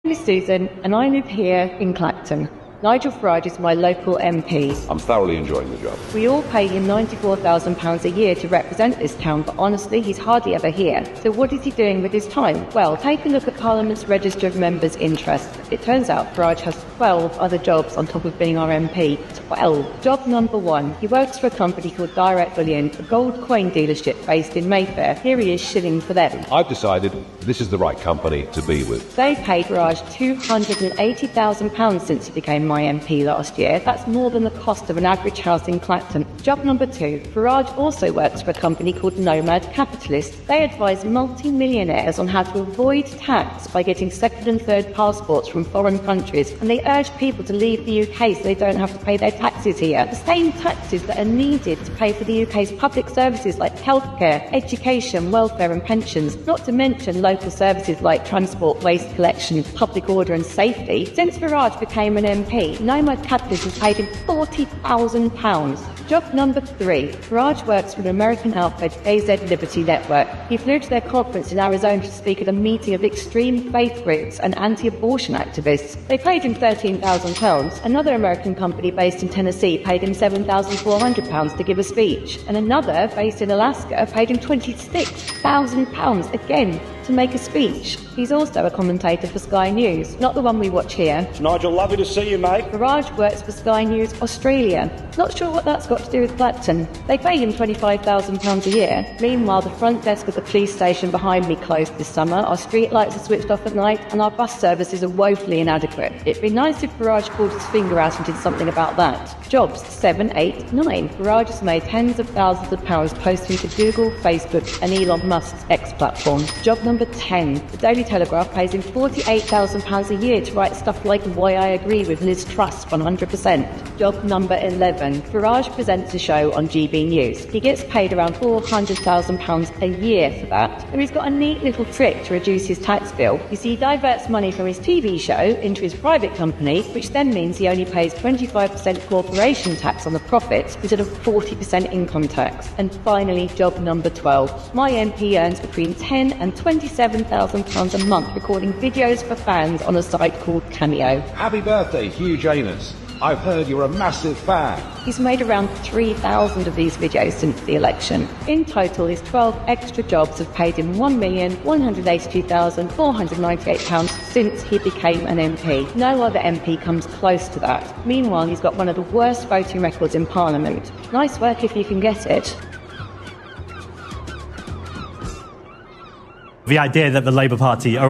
My name is Susan and I live here in Clacton. Nigel Farage is my local MP. I'm thoroughly enjoying the job. We all pay him £94,000 a year to represent this town, but honestly, he's hardly ever here. So what is he doing with his time? Well, take a look at Parliament's Register of Members' Interest. It turns out Farage has 12 other jobs on top of being our MP. 12. Job number 1. He works for a company called Direct Bullion, a gold coin dealership based in Mayfair. Here he is shilling for them. I've decided this is the right company to be with. They paid Farage £280,000 since he became my MP last year. That's more than the cost of an average house in Clacton. Job number 2. Farage also works for a company called Nomad Capitalist. They advise multi-millionaires on how to avoid tax by getting second and third passports from foreign countries, and they urge people to leave the UK so they don't have to pay their taxes here. The same taxes that are needed to pay for the UK's public services like healthcare, education, welfare and pensions, not to mention local services like transport, waste collection, public order and safety. Since Farage became an MP, Nomad Capitalist has paid him £40,000. Job number 3. Farage works for an American outfit, AZ Liberty Network. He flew to their conference in Arizona to speak at a meeting of extreme faith groups and anti-abortion activists. They paid him £13,000. Another American company based in Tennessee paid him £7,400 to give a speech. And another, based in Alaska, paid him £26,000 again to make a speech. He's also a commentator for Sky News, not the one we watch here. Nigel, lovely to see you, mate. Farage works for Sky News Australia. Not sure what that's got to do with Clacton. They pay him £25,000 a year. Meanwhile, the front desk of the police station behind me closed this summer, our street lights are switched off at night, and our bus services are woefully inadequate. It'd be nice if Farage pulled his finger out and did something about that. Jobs 7, 8, 9. Farage has made tens of thousands of pounds posting to Google, Facebook and Elon Musk's X platform. Job number 10. The Daily Telegraph pays him £48,000 a year to write stuff like Why I Agree with Liz Truss 100%. Job number 11. Farage presents a show on GB News. He gets paid around £400,000 a year for that. And he's got a neat little trick to reduce his tax bill. You see, he diverts money from his TV show into his private company, which then means he only pays 25% corporation tax on the profits instead of 40% income tax. And finally, job number 12. My MP earns between £10,000 and £27,000 a month recording videos for fans on a site called Cameo. Happy birthday, Hugh Janus. I've heard you're a massive fan. He's made around 3,000 of these videos since the election. In total, his 12 extra jobs have paid him £1,182,498 since he became an MP. No other MP comes close to that. Meanwhile, he's got one of the worst voting records in Parliament. Nice work if you can get it. The idea that the Labour Party are